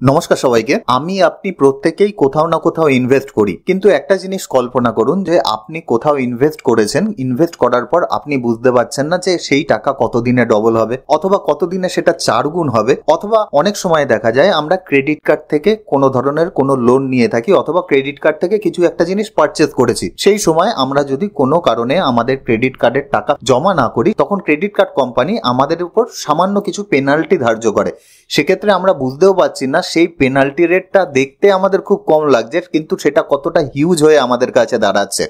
নমস্কার সবাইকে। আমি আপনি প্রত্যেকেই কোথাও না কোথাও ইনভেস্ট করি, কিন্তু একটা জিনিস কল্পনা করুন যে আপনি কোথাও ইনভেস্ট করেছেন, ইনভেস্ট করার পর আপনি বুঝতে পারছেন না যে সেই টাকা কতদিনে ডবল হবে অথবা কতদিনে সেটা 4 গুণ হবে। অথবা অনেক সময় দেখা যায় আমরা ক্রেডিট কার্ড থেকে কোনো ধরনের কোনো লোন নিয়ে থাকি অথবা ক্রেডিট কার্ড থেকে কিছু একটা জিনিস পারচেজ করেছি, সেই সময় আমরা যদি কোনো কারণে আমাদের ক্রেডিট কার্ডের টাকা জমা না করি তখন ক্রেডিট কার্ড কোম্পানি আমাদের উপর সামান্য কিছু পেনাল্টি ধার্য করে। সেক্ষেত্রে আমরা বুঝতেও পারছি না সেই পেনাল্টি রেটটা দেখতে আমাদের খুব কম লাগছে, কিন্তু সেটা কতটা হিউজ হয়ে আমাদের কাছে দাঁড়াচ্ছে।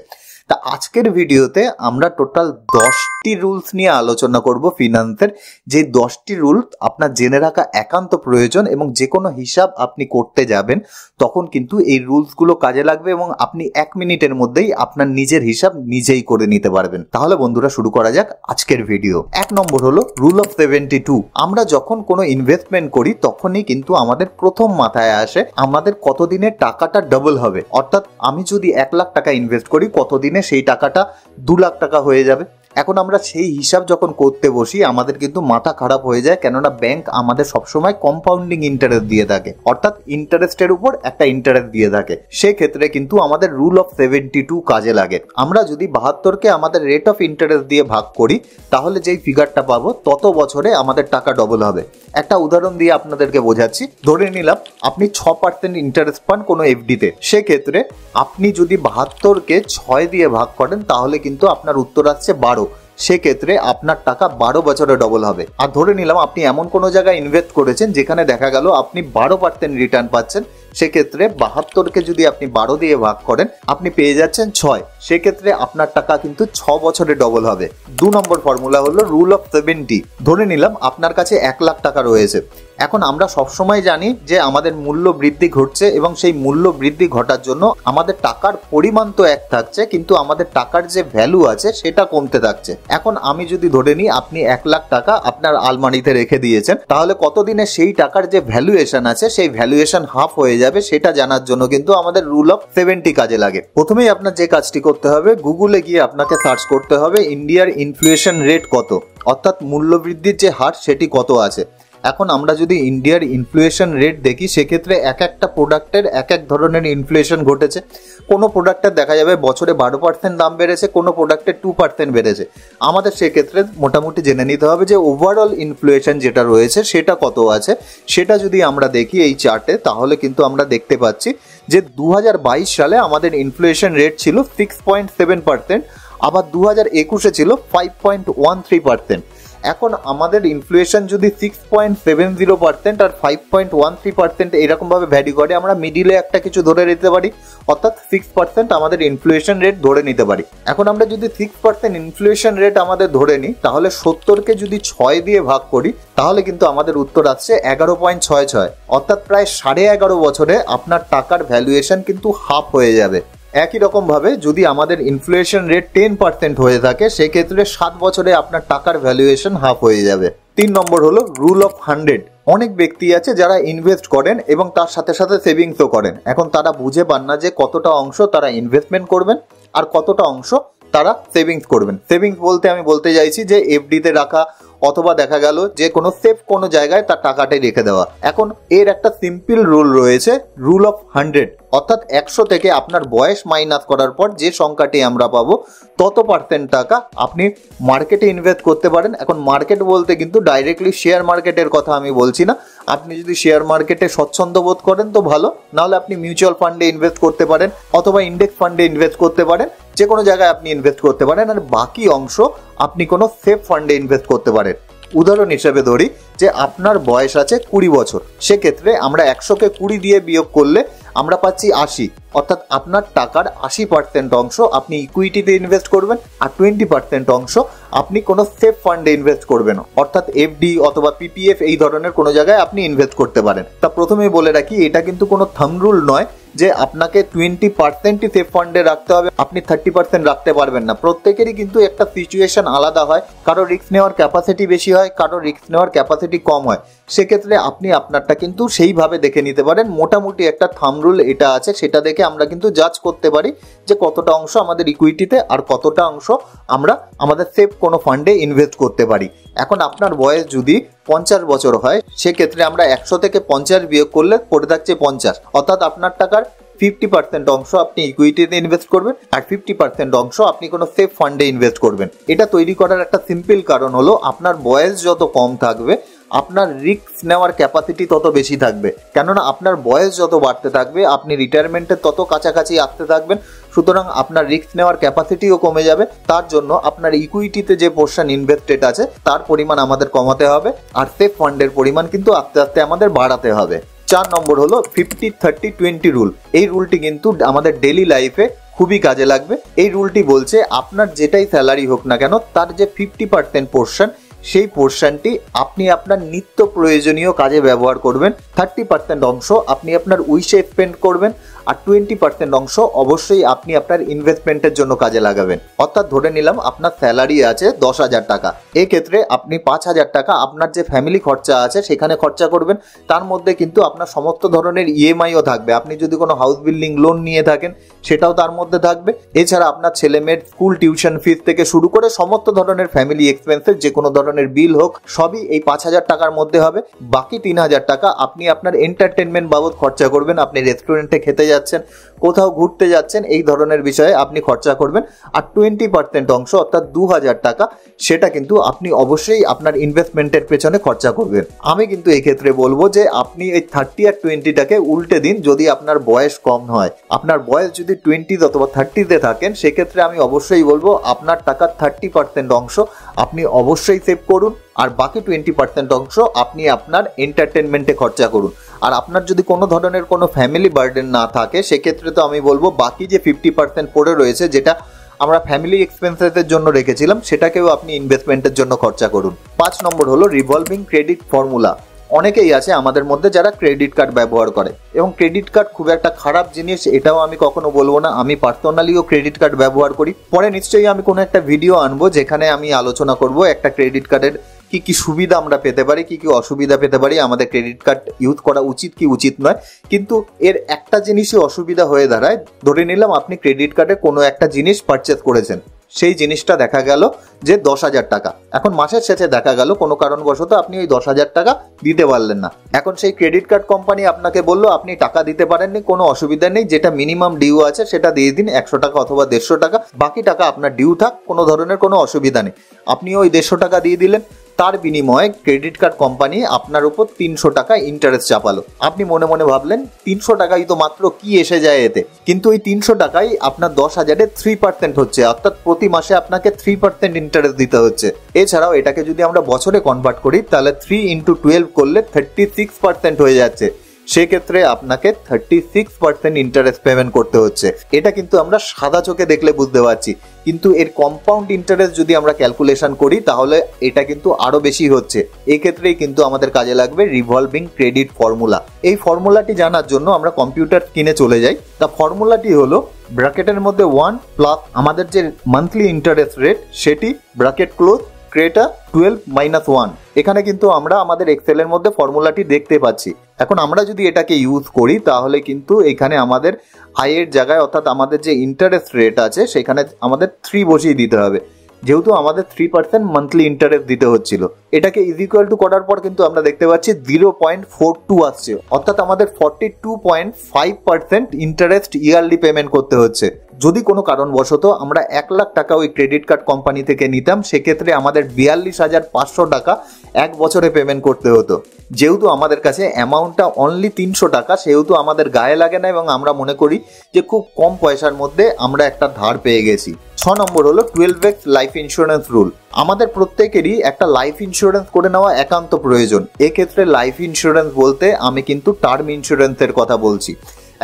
তা আজকের ভিডিওতে আমরা টোটাল 10টি রুলস নিয়ে আলোচনা করব ফিনান্সের, যে 10টি রুল আপনার জেনে রাখা একান্ত প্রয়োজন এবং যে কোনো হিসাব আপনি করতে যাবেন তখন কিন্তু এই রুলসগুলো কাজে লাগবে এবং আপনি 1 মিনিটের মধ্যেই আপনার নিজের হিসাব নিজেই করে নিতে পারবেন। তাহলে বন্ধুরা শুরু করা যাক আজকের ভিডিও। 1 নম্বর হলো রুল অফ 72। আমরা যখন কোনো ইনভেস্টমেন্ট করি তখনই কিন্তু আমাদের প্রথম মাথায় আসে আমাদের কতদিনে টাকাটা ডাবল হবে। অর্থাৎ আমি যদি 1 লাখ টাকা ইনভেস্ট করি কতদিনে সেই টাকাটা 2 লাখ টাকা হয়ে যাবে। এখন আমরা সেই হিসাব যখন করতে বসি আমাদের কিন্তু মাথা খারাপ হয়ে যায়, কেননা ব্যাংক আমাদের সবসময় কম্পাউন্ডিং ইন্টারেস্ট দিয়ে থাকে, অর্থাৎ ইন্টারেস্টের উপর একটা ইন্টারেস্ট দিয়ে থাকে। সেক্ষেত্রে কিন্তু আমাদের রুল অফ 72 কাজে লাগে। আমরা যদি 72কে আমাদের রেট অফ ইন্টারেস্ট দিয়ে ভাগ করি তাহলে যেই ফিগারটা পাবো তত বছরে আমাদের টাকা ডবল হবে। একটা উদাহরণ দিয়ে আপনাদেরকে বোঝাচ্ছি। ধরে নিলাম আপনি 6% ইন্টারেস্ট পান কোনো এফডিতে। সেক্ষেত্রে আপনি যদি 72কে 6 দিয়ে ভাগ করেন তাহলে কিন্তু আপনার উত্তর আসছে 12। সেক্ষেত্রে আপনার টাকা 12 বছরে ডবল হবে। আর ধরে নিলাম আপনি এমন কোনো জায়গায় ইনভেস্ট করেছেন যেখানে দেখা গেল আপনি 12% রিটার্ন পাচ্ছেন। সেক্ষেত্রে 72কে যদি আপনি 12 দিয়ে ভাগ করেন আপনি পেয়ে যাচ্ছেন 6। সেক্ষেত্রে আপনার টাকা কিন্তু 6 বছরে ডবল হবে। 2 নম্বর ফর্মুলা হলো রুল অফ 70। ধরে নিলাম আপনার কাছে 1 লাখ টাকা রয়েছে। এখন আমরা সবসময় জানি যে আমাদের মূল্য বৃদ্ধি ঘটছে এবং সেই মূল্য বৃদ্ধি ঘটার জন্য আমাদের টাকার পরিমাণ তো এক থাকছে, কিন্তু আমাদের টাকার যে ভ্যালু আছে সেটা কমতে থাকছে। এখন আমি যদি ধরে নিই আপনি 1 লাখ টাকা আপনার আলমারিতে রেখে দিয়েছেন, তাহলে কতদিনে সেই টাকার যে ভ্যালুয়েশন আছে সেই ভ্যালুয়েশন হাফ হয়ে যাবে সেটা জানার জন্য কিন্তু আমাদের রুল অফ 70 কাজে লাগে। প্রথমেই আপনার যে কাজটি করতে হবে, গুগলে গিয়ে আপনাকে সার্চ করতে হবে ইন্ডিয়ার ইনফ্লেশন রেট কত, অর্থাৎ মূল্য বৃদ্ধির যে হার সেটি কত আছে। এখন আমরা যদি ইন্ডিয়ার ইনফ্লেশন রেট দেখি সেক্ষেত্রে এক একটা প্রোডাক্টের এক এক ধরনের ইনফ্লেশন ঘটেছে। কোনো প্রোডাক্টের দেখা যাবে বছরে 12% দাম বেড়েছে, কোনো প্রোডাক্টের 2% বেড়েছে। আমাদের সেক্ষেত্রে মোটামুটি জেনে নিতে হবে যে ওভারঅল ইনফ্লেশন যেটা রয়েছে সেটা কত আছে। সেটা যদি আমরা দেখি এই চার্টে তাহলে কিন্তু আমরা দেখতে পাচ্ছি যে 2022 সালে আমাদের ইনফ্লেশন রেট ছিল 6.7%, আবার 2021-এ ছিল 5.13%। এখন আমাদের ইনফ্লেশন যদি 6.70% আর 5.13% এরকমভাবে ভ্যারি করে, আমরা মিডিলে একটা কিছু ধরে নিতে পারি, অর্থাৎ 6% আমাদের ইনফ্লেশন রেট ধরে নিতে পারি। এখন আমরা যদি 6% ইনফ্লেশন রেট আমাদের ধরে নিই তাহলে 70কে যদি 6 দিয়ে ভাগ করি তাহলে কিন্তু আমাদের উত্তর আসছে 11.66, অর্থাৎ প্রায় 11.5 বছরে আপনার টাকার ভ্যালুয়েশন কিন্তু হাফ হয়ে যাবে। একই রকম ভাবে যদি আমাদের ইনফ্লেশন রেট 10% হয়ে থাকে সেক্ষেত্রে 7 বছরে আপনার টাকার ভ্যালুয়েশন হাফ হয়ে যাবে। 3 নম্বর হলো রুল অফ 100। অনেক ব্যক্তি আছে যারা ইনভেস্ট করেন এবং তার সাথে সাথে সেভিংসও করেন। এখন তারা বুঝে পান না যে কতটা অংশ তারা ইনভেস্টমেন্ট করবেন আর কতটা অংশ তারা সেভিংস করবেন। সেভিংস বলতে আমি বলতে চাইছি যে এফডিতে রাখা অথবা দেখা গেল যে কোনো সেফ কোনো জায়গায় তার টাকাটাই রেখে দেওয়া। এখন এর একটা সিম্পল রুল রয়েছে, রুল অফ 100, অর্থাৎ 100 থেকে আপনার বয়স মাইনাস করার পর যে সংখ্যাটি আমরা পাবো তত পার্সেন্ট টাকা আপনি মার্কেটে ইনভেস্ট করতে পারেন। এখন মার্কেট বলতে কিন্তু ডাইরেক্টলি শেয়ার মার্কেটের কথা আমি বলছি না। আপনি যদি শেয়ার মার্কেটে স্বচ্ছন্দ বোধ করেন তো ভালো, নাহলে আপনি মিউচুয়াল ফান্ডে ইনভেস্ট করতে পারেন অথবা ইন্ডেক্স ফান্ডে ইনভেস্ট করতে পারেন। যে কোনো জায়গায় আপনি ইনভেস্ট করতে পারেন আর বাকি অংশ আপনি কোনো সেফ ফান্ডে ইনভেস্ট করতে পারেন। উদাহরণ হিসেবে ধরি যে আপনার বয়স আছে 20 বছর, সেক্ষেত্রে আমরা 100কে 20 দিয়ে বিয়োগ করলে আমরা পাচ্ছি 80, অর্থাৎ আপনার টাকার 80% অংশ আপনি ইকুইটিতে ইনভেস্ট করবেন আর 20% অংশ আপনি কোনো সেফ ফান্ডে ইনভেস্ট করবেন, অর্থাৎ এফডি অথবা পিপিএফ এই ধরনের কোনো জায়গায় আপনি ইনভেস্ট করতে পারেন। তা প্রথমেই বলে রাখি এটা কিন্তু কোনো থাম্ব রুল নয় যে আপনাকে 20%ই সেফ ফান্ডে রাখতে হবে, আপনি 30% রাখতে পারবেন না। প্রত্যেকেরই কিন্তু একটা সিচুয়েশন আলাদা হয়, কারো রিস্ক নেওয়ার ক্যাপাসিটি বেশি হয়, কারো রিস্ক নেওয়ার ক্যাপাসিটি কম হয়। সেক্ষেত্রে আপনি আপনারটা কিন্তু সেইভাবে দেখে নিতে পারেন। মোটামুটি একটা থাম্ব রুল এটা আছে, সেটা দেখে আমরা কিন্তু জাজ করতে পারি যে কতটা অংশ আমাদের ইকুইটিতে আর কতটা অংশ আমরা আমাদের সেফ কোনো ফান্ডে ইনভেস্ট করতে পারি। এখন আপনার বয়স যদি 50 বছর হয়, সেক্ষেত্রে আমরা 100 থেকে 50 বিয়োগ করলে পড়ে থাকছে 50, অর্থাৎ আপনার টাকার 50% অংশ আপনি ইকুইটিতে ইনভেস্ট করবেন আর 50% অংশ আপনি কোনো সেফ ফান্ডে ইনভেস্ট করবেন। এটা তৈরি করার একটা সিম্পল কারণ হলো আপনার বয়স যত কম থাকবে আপনার রিস্ক নেওয়ার ক্যাপাসিটি তত বেশি থাকবে, কেননা আপনার বয়স যত বাড়তে থাকবে আপনি রিটায়ারমেন্টের তত কাছাকাছি আসতে থাকবেন, সুতরাং আপনার রিস্ক নেওয়ার ক্যাপাসিটিও কমে যাবে। তার জন্য আপনার ইকুইটিতে যে পোর্শন ইনভেস্টেড আছে তার পরিমাণ আমাদের কমাতে হবে আর সেফ ফান্ডের পরিমাণ কিন্তু আস্তে আস্তে আমাদের বাড়াতে হবে। 4 নম্বর হলো 50-30-20 রুল। এই রুলটি কিন্তু আমাদের ডেইলি লাইফে খুবই কাজে লাগবে। এই রুলটি বলছে আপনার যেটাই স্যালারি হোক না কেন তার যে 50% পোর্শন, সেই পোর্শনটি আপনি আপনার নিত্য প্রয়োজনীয় কাজে ব্যবহার করবেন, 30% অংশ আপনি আপনার উইশে স্পেন্ড করবেন আর 20% অংশ অবশ্যই আপনি আপনার ইনভেস্টমেন্টের জন্য কাজে লাগাবেন। অর্থাৎ ধরে নিলাম আপনার স্যালারি আছে 10,000 টাকা, এক্ষেত্রে আপনি 5,000 টাকা আপনার যে ফ্যামিলি খরচা আছে সেখানে খরচা করবেন। তার মধ্যে কিন্তু আপনার সমস্ত ধরনের ইএমআইও থাকবে, আপনি যদি কোনো হাউস বিল্ডিং লোন নিয়ে থাকেন সেটাও তার মধ্যে থাকবে। এছাড়া আপনার ছেলেমেয়ের স্কুল টিউশন ফিস থেকে শুরু করে সমস্ত ধরনের ফ্যামিলি এক্সপেন্সেস যে কোনো ধরনের বিল হোক সবই এই 5,000 টাকার মধ্যে হবে। বাকি 3,000 টাকা আপনি আপনার এন্টারটেনমেন্ট বাবদ খরচা করবেন, আপনি রেস্টুরেন্টে খেতে যাচ্ছেন, কোথাও ঘুরতে যাচ্ছেন, এই ধরনের বিষয়ে আপনি খরচা করবেন। আর 20% অংশ অর্থাৎ 2,000 টাকা সেটা কিন্তু আপনি অবশ্যই আপনার ইনভেস্টমেন্টের পেছনে খরচা করবেন। আমি কিন্তু এক্ষেত্রে বলবো যে আপনি এই 30 আর 20টাকে উল্টে দিন। যদি আপনার বয়স কম হয়, আপনার বয়স যদি 20 অথবা 30-তে থাকেন, সেক্ষেত্রে আমি অবশ্যই বলবো আপনার টাকার 30% অংশ আপনি অবশ্যই সেভ করুন আর বাকি 20% অংশ আপনি আপনার এন্টারটেনমেন্টে খরচা করুন। আর আপনার যদি কোনো ধরনের কোনো ফ্যামিলি বার্ডেন না থাকে, সেক্ষেত্রে তো আমি বলবো বাকি যে 50% পড়ে রয়েছে যেটা আমরা ফ্যামিলি এক্সপেন্সেসের জন্য রেখেছিলাম সেটাকেও আপনি ইনভেস্টমেন্টের জন্য খরচা করুন। 5 নম্বর হলো রিভলভিং ক্রেডিট ফর্মুলা। অনেকেই আছে আমাদের মধ্যে যারা ক্রেডিট কার্ড ব্যবহার করে এবং ক্রেডিট কার্ড খুব একটা খারাপ জিনিস এটাও আমি কখনো বলবো না। আমি পার্সোনালিও ক্রেডিট কার্ড ব্যবহার করি। পরে নিশ্চয়ই আমি কোনো একটা ভিডিও আনবো যেখানে আমি আলোচনা করব একটা ক্রেডিট কার্ডের কি কি সুবিধা আমরা পেতে পারি, কি কি অসুবিধা পেতে পারি, আমাদের ক্রেডিট কার্ড ইউজ করা উচিত কি উচিত নয়। কিন্তু এর একটা জিনিসই অসুবিধা হয়ে দাঁড়ায়, ধরে নিলাম আপনি ক্রেডিট কার্ডে কোনো একটা জিনিস পারচেজ করেছেন, সেই জিনিসটা দেখা গেল যে 10,000 টাকা। এখন মাসের শেষে দেখা গেল কোনো কারণবশত আপনি ওই 10,000 টাকা দিতে পারলেন না। এখন সেই ক্রেডিট কার্ড কোম্পানি আপনাকে বললো আপনি টাকা দিতে পারেননি, কোনো অসুবিধা নেই, যেটা মিনিমাম ডিউ আছে সেটা দিয়ে দিন 100 টাকা অথবা 150 টাকা, বাকি টাকা আপনার ডিউ থাক, কোনো ধরনের কোনো অসুবিধা নেই। আপনি ওই 150 টাকা দিয়ে দিলেন, তার বিনিময়ে ক্রেডিট কার্ড কোম্পানি আপনার উপর 300 টাকা ইন্টারেস্ট চাপালো। আপনি মনে মনে ভাবলেন 300 টাকাই তো মাত্র, কি এসে যায় এতে। কিন্তু এই 300 টাকাই আপনার 10,000-এ 3% হচ্ছে, অর্থাৎ প্রতি মাসে আপনাকে 3% ইন্টারেস্ট দিতে হচ্ছে। এছাড়াও এটাকে যদি আমরা বছরে কনভার্ট করি তাহলে 3 × 12 করলে 36% হয়ে যাচ্ছে। সেক্ষেত্রে আপনাকে 36% ইন্টারেস্ট পেমেন্ট করতে হচ্ছে। এটা কিন্তু আমরা সাদা চোখে দেখলে বুঝতে পারছি, কিন্তু এর কম্পাউন্ড ইন্টারেস্ট যদি আমরা ক্যালকুলেশন করি তাহলে এটা কিন্তু আরো বেশি হচ্ছে। এক্ষেত্রেই কিন্তু আমাদের কাজে লাগবে রিভলভিং ক্রেডিট ফর্মুলা। এই ফর্মুলাটি জানার জন্য আমরা কম্পিউটার স্ক্রিনে চলে যাই। তা ফর্মুলাটি হলো ব্র্যাকেটের মধ্যে 1 প্লাস আমাদের যে মান্থলি ইন্টারেস্ট রেট সেটি ব্র্যাকেট ক্লোজ ক্রেটা 12 - 1। এখানে কিন্তু আমরা আমাদের এক্সেলের মধ্যে ফর্মুলাটি দেখতে পাচ্ছি। এখন আমরা যদি এটাকে ইউজ করি তাহলে কিন্তু এখানে আমাদের আয়ের জায়গায় অর্থাৎ আমাদের যে ইন্টারেস্ট রেট আছে সেখানে আমাদের 3 বসিয়ে দিতে হবে, যেহেতু আমাদের 3% মান্থলি ইন্টারেস্ট দিতে হচ্ছিল। এটাকে ইজ ইকুয়াল টু করার পর কিন্তু আমরা দেখতে পাচ্ছি 0.42 আসছে, অর্থাৎ আমাদের 42.5% ইন্টারেস্ট ইয়ারলি পেমেন্ট করতে হচ্ছে। যদি কোনো কারণবশত আমরা 1 লাখ টাকা ওই ক্রেডিট কার্ড কোম্পানি থেকে নিতাম, সেক্ষেত্রে আমাদের 42,500 টাকা 1 বছরে পেমেন্ট করতে হতো। যেহেতু আমাদের কাছে অ্যামাউন্টটা অনলি 300 টাকা, সেহেতু আমাদের গায়ে লাগে না এবং আমরা মনে করি যে খুব কম পয়সার মধ্যে আমরা একটা ধার পেয়ে গেছি। 6 নম্বর হলো 12x লাইফ ইন্স্যুরেন্স রুল। আমাদের প্রত্যেকেরই একটা লাইফ ইন্স্যুরেন্স করে নেওয়া একান্ত প্রয়োজন। এক্ষেত্রে লাইফ ইন্স্যুরেন্স বলতে আমি কিন্তু টার্ম ইন্স্যুরেন্সের কথা বলছি।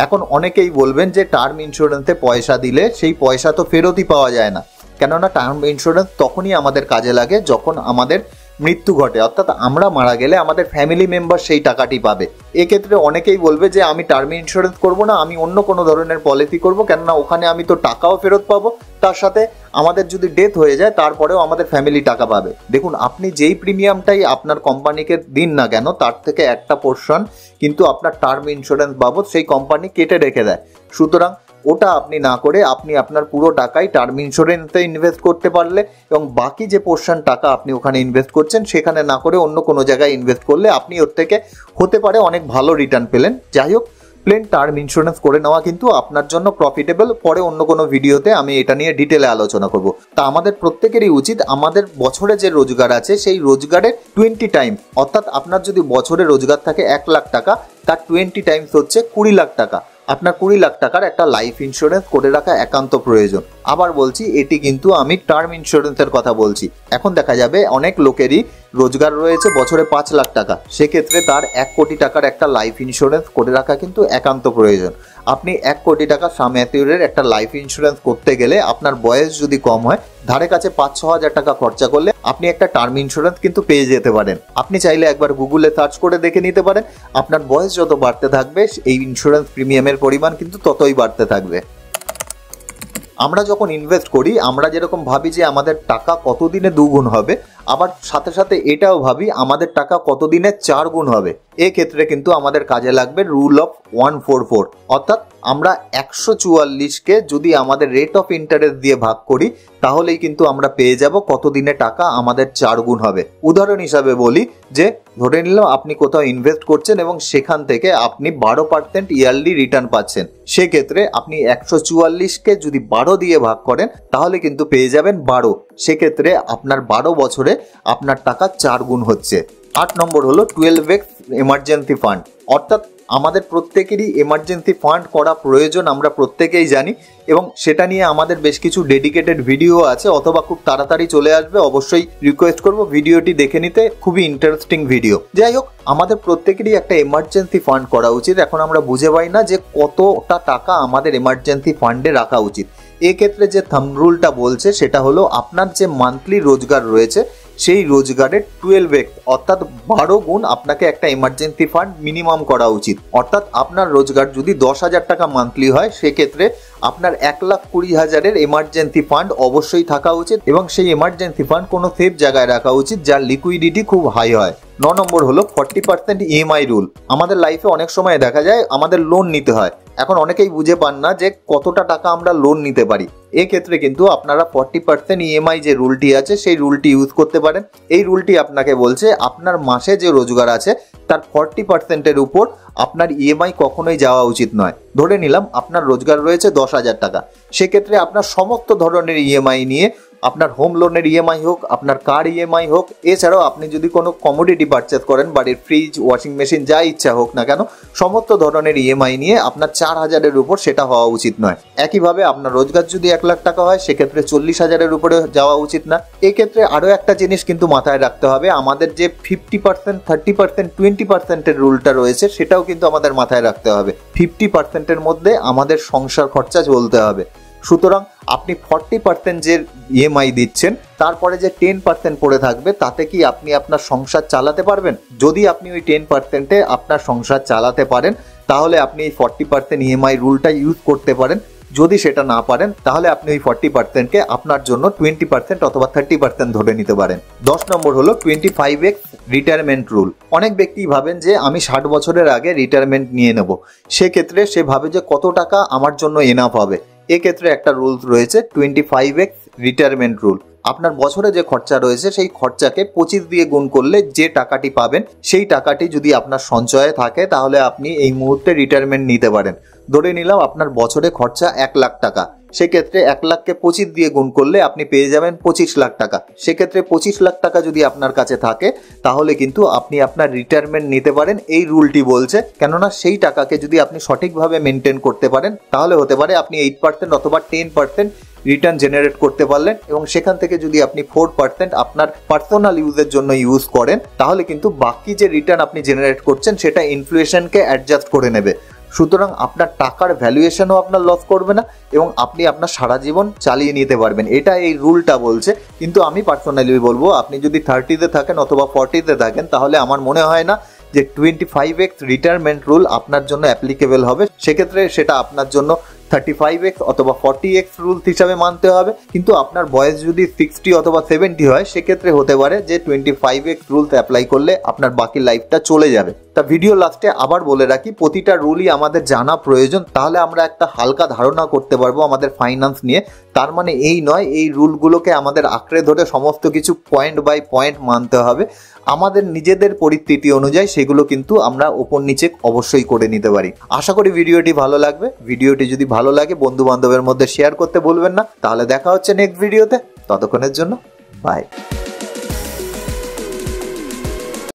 এখন অনেকেই বলবেন যে টার্ম ইন্স্যুরেন্সে পয়সা দিলে সেই পয়সা তো ফেরতই পাওয়া যায় না, কেননা টার্ম ইন্স্যুরেন্স তখনই আমাদের কাজে লাগে যখন আমাদের মৃত্যু ঘটে, অর্থাৎ আমরা মারা গেলে আমাদের ফ্যামিলি মেম্বার সেই টাকাটি পাবে। এক্ষেত্রে অনেকেই বলবে যে আমি টার্ম ইন্স্যুরেন্স করব না, আমি অন্য কোনো ধরনের পলিসি করব, কেননা ওখানে আমি তো টাকাও ফেরত পাবো, তার সাথে আমাদের যদি ডেথ হয়ে যায় তারপরেও আমাদের ফ্যামিলি টাকা পাবে। দেখুন, আপনি যেই প্রিমিয়ামটাই আপনার কোম্পানিকে দিন না কেন, তার থেকে একটা পোর্শন কিন্তু আপনার টার্ম ইন্স্যুরেন্স বাবদ সেই কোম্পানি কেটে রেখে দেয়। সুতরাং ওটা আপনি না করে আপনি আপনার পুরো টাকাই টার্ম ইন্স্যুরেন্সে ইনভেস্ট করতে পারলে, এবং বাকি যে পোর্শন টাকা আপনি ওখানে ইনভেস্ট করছেন সেখানে না করে অন্য কোনো জায়গায় ইনভেস্ট করলে আপনি ওর থেকে হতে পারে অনেক ভালো রিটার্ন পেলেন। যাই হোক, প্লেন টার্ম ইন্স্যুরেন্স করে নেওয়া কিন্তু আপনার জন্য প্রফিটেবল। পরে অন্য কোনো ভিডিওতে আমি এটা নিয়ে ডিটেলে আলোচনা করব। তা আমাদের প্রত্যেকেরই উচিত আমাদের বছরে যে রোজগার আছে সেই রোজগারের 20 টাইম, অর্থাৎ আপনার যদি বছরে রোজগার থাকে 1 লাখ টাকা, তার 20 টাইমস হচ্ছে 20 লাখ টাকা। আপনার 20 লাখ টাকার একটা লাইফ ইন্স্যুরেন্স করে রাখা একান্ত প্রয়োজন। আবার বলছি, এটি কিন্তু আমি টার্ম ইন্স্যুরেন্সের কথা বলছি। এখন দেখা যাবে অনেক লোকেরই রোজগার রয়েছে বছরে 5 লাখ টাকা, সেক্ষেত্রে তার 1 কোটি টাকার একটা লাইফ ইন্স্যুরেন্স করে রাখা কিন্তু একান্ত প্রয়োজন। আপনি 1 কোটি টাকা সাম অ্যাসিওরের একটা লাইফ ইন্স্যুরেন্স করতে গেলে আপনার বয়স যদি কম হয়, ধারে কাছে 5-6 হাজার টাকা খরচা করলে আপনি একটা টার্ম ইন্স্যুরেন্স কিন্তু পেয়ে যেতে পারেন। আপনি চাইলে একবার গুগলে সার্চ করে দেখে নিতে পারেন। আপনার বয়স যত বাড়তে থাকবে এই ইন্স্যুরেন্স প্রিমিয়ামের পরিমাণ কিন্তু ততই বাড়তে থাকবে। আমরা যখন ইনভেস্ট করি আমরা যেরকম ভাবি যে আমাদের টাকা কতদিনে 2 গুণ হবে, আবার সাথে সাথে এটাও ভাবি আমাদের টাকা কতদিনে 4 গুণ হবে। এক্ষেত্রে কিন্তু আমাদের কাজে লাগবে রুল অফ 144, অর্থাৎ আমরা 144কে যদি আমাদের রেট অফ ইন্টারেস্ট দিয়ে ভাগ করি তাহলেই কিন্তু আমরা পেয়ে যাব কতদিনে টাকা আমাদের 4 গুণ হবে। উদাহরণ হিসাবে বলি যে ধরে নিলাম আপনি কোথাও ইনভেস্ট করছেন এবং সেখান থেকে আপনি 12% ইয়ারলি রিটার্ন পাচ্ছেন। সেক্ষেত্রে আপনি 144কে যদি 12 দিয়ে ভাগ করেন তাহলে কিন্তু পেয়ে যাবেন 12। সেক্ষেত্রে আপনার 12 বছরে আপনার টাকা 4 গুণ হচ্ছে। 8 নম্বর হলো 12x এমার্জেন্সি ফান্ড, অর্থাৎ আমাদের প্রত্যেকেরই এমার্জেন্সি ফান্ড করা প্রয়োজন, আমরা প্রত্যেকেই জানি, এবং সেটা নিয়ে আমাদের বেশ কিছু ডেডিকেটেড ভিডিও আছে, অথবা খুব তাড়াতাড়ি চলে আসবে। অবশ্যই রিকোয়েস্ট করব ভিডিওটি দেখে নিতে, খুবই ইন্টারেস্টিং ভিডিও। যাই হোক, আমাদের প্রত্যেকেরই একটা এমার্জেন্সি ফান্ড করা উচিত। এখন আমরা বুঝে পাই না যে কতটা টাকা আমাদের এমার্জেন্সি ফান্ডে রাখা উচিত। এক্ষেত্রে যে থাম্ব রুলটা বলছে সেটা হলো আপনার যে মান্থলি রোজগার রয়েছে সেই রোজগারের 12x অর্থাৎ 12 গুণ আপনাকে একটা এমার্জেন্সি ফান্ড মিনিমাম করা উচিত। অর্থাৎ আপনার রোজগার যদি 10,000 টাকা মান্থলি হয় সেক্ষেত্রে আপনার 1,20,000-এর এমার্জেন্সি ফান্ড অবশ্যই থাকা উচিত, এবং সেই এমার্জেন্সি ফান্ড কোনো সেফ জায়গায় রাখা উচিত যার লিকুইডিটি খুব হাই হয়। 9 নম্বর হলো 40% ইএমআই রুল। আমাদের লাইফে অনেক সময় দেখা যায় আমাদের লোন নিতে হয়। এখন অনেকেই বুঝে পান না যে কতটা টাকা আমরা লোন নিতে পারি। এক্ষেত্রে কিন্তু আপনারা 40% ইএমআই যে রুলটি আছে সেই রুলটি ইউজ করতে পারেন। এই রুলটি আপনাকে বলছে আপনার মাসে যে রোজগার আছে তার 40%-এর উপর আপনার ইএমআই কখনোই যাওয়া উচিত নয়। ধরে নিলাম আপনার রোজগার রয়েছে 10,000 টাকা, সেক্ষেত্রে আপনার সমস্ত ধরনের ইএমআই নিয়ে, আপনার হোম লোনের ইএমআই হোক, আপনার কার ইএমআই হোক, এছাড়াও আপনি যদি কোনো কমোডিটি পারচেস করেন, বাড়ির ফ্রিজ, ওয়াশিং মেশিন যা ইচ্ছা হোক না কেন, সমস্ত ধরনের ইএমআই নিয়ে আপনার 4,000-এর উপর সেটা হওয়া উচিত নয়। একইভাবে আপনার রোজগার যদি 1 লাখ টাকা হয় সেক্ষেত্রে 40,000-এর উপরে যাওয়া উচিত না। এক্ষেত্রে আরও একটা জিনিস কিন্তু মাথায় রাখতে হবে, আমাদের যে 50%, 30%, 20%-এর রুলটা রয়েছে সেটাও কিন্তু আমাদের মাথায় রাখতে হবে। 50%-এর মধ্যে আমাদের সংসার খরচা চলতে হবে। সুতরাং আপনি 40% যে ইএমআই দিচ্ছেন তারপরে যে 10% পড়ে থাকবে তাতে কি আপনি আপনার সংসার চালাতে পারবেন? যদি আপনি ওই 10%-এ আপনার সংসার চালাতে পারেন তাহলে আপনি এই 40% ইএমআই রুলটা ইউজ করতে পারেন। যদি সেটা না পারেন তাহলে আপনি ওই 40%কে আপনার জন্য 20% অথবা 30% ধরে নিতে পারেন। 10 নম্বর হলো 25x রিটায়ারমেন্ট রুল। অনেক ব্যক্তি ভাবেন যে আমি 60 বছরের আগে রিটায়ারমেন্ট নিয়ে নেব, সেক্ষেত্রে সে ভাবে যে কত টাকা আমার জন্য এনাফ হবে। এক্ষেত্রে একটা রুলস রয়েছে 25x রিটায়ারমেন্ট রুল। আপনার বছরে যে খরচা রয়েছে সেই খরচাকে 25 দিয়ে গুণ করলে যে টাকাটি পাবেন সেই টাকাটি যদি আপনার সঞ্চয়ে থাকে তাহলে আপনি এই মুহূর্তে রিটায়ারমেন্ট নিতে পারেন। ধরে নিলাম আপনার বছরে খরচা 1 লাখ টাকা, সেক্ষেত্রে 1 লাখকে 25 দিয়ে গুণ করলে আপনি পেয়ে যাবেন 25 লাখ টাকা। সেক্ষেত্রে 25 লাখ টাকা যদি আপনার কাছে থাকে তাহলে কিন্তু আপনি আপনার রিটায়ারমেন্ট নিতে পারেন, এই রুলটি বলছে। কেননা সেই টাকাকে যদি আপনি সঠিকভাবে মেনটেন করতে পারেন তাহলে হতে পারে আপনি 8% অথবা 10% রিটার্ন জেনারেট করতে পারলেন, এবং সেখান থেকে যদি আপনি 4% আপনার পার্সোনাল ইউজের জন্য ইউজ করেন তাহলে কিন্তু বাকি যে রিটার্ন আপনি জেনারেট করছেন সেটা ইনফ্লেশনকে অ্যাডজাস্ট করে নেবে। সুতরাং আপনার টাকার ভ্যালুয়েশনও আপনার লস করবে না এবং আপনি আপনার সারা জীবন চালিয়ে নিতে পারবেন, এটা এই রুলটা বলছে। কিন্তু আমি পার্সোনালি বলবো আপনি যদি 30-তে থাকেন অথবা 40-তে থাকেন তাহলে আমার মনে হয় না যে 25x রিটায়ারমেন্ট রুল আপনার জন্য অ্যাপ্লিকেবল হবে। সেক্ষেত্রে সেটা আপনার জন্য 35x অথবা 40x রুল হিসাবে মানতে হবে। কিন্তু আপনার বয়স যদি 60 অথবা 70 হয় সেক্ষেত্রে হতে পারে যে 25x রুলস অ্যাপ্লাই করলে আপনার বাকি লাইফটা চলে যাবে। তা ভিডিও লাস্টে আবার বলে রাখি, প্রতিটা রুলই আমাদের জানা প্রয়োজন, তাহলে আমরা একটা হালকা ধারণা করতে পারবো আমাদের ফাইন্যান্স নিয়ে। তার মানে এই নয় এই রুলগুলোকে আমাদের আঁকড়ে ধরে সমস্ত কিছু পয়েন্ট বাই পয়েন্ট মানতে হবে। আমাদের নিজেদের পরিস্থিতি অনুযায়ী সেগুলো কিন্তু আমরা ওপর নিচে অবশ্যই করে নিতে পারি। আশা করি ভিডিওটি ভালো লাগবে। ভিডিওটি যদি ভালো লাগে বন্ধু বান্ধবের মধ্যে শেয়ার করতে ভুলবেন না। তাহলে দেখা হচ্ছে নেক্সট ভিডিওতে, ততক্ষণের জন্য বাই।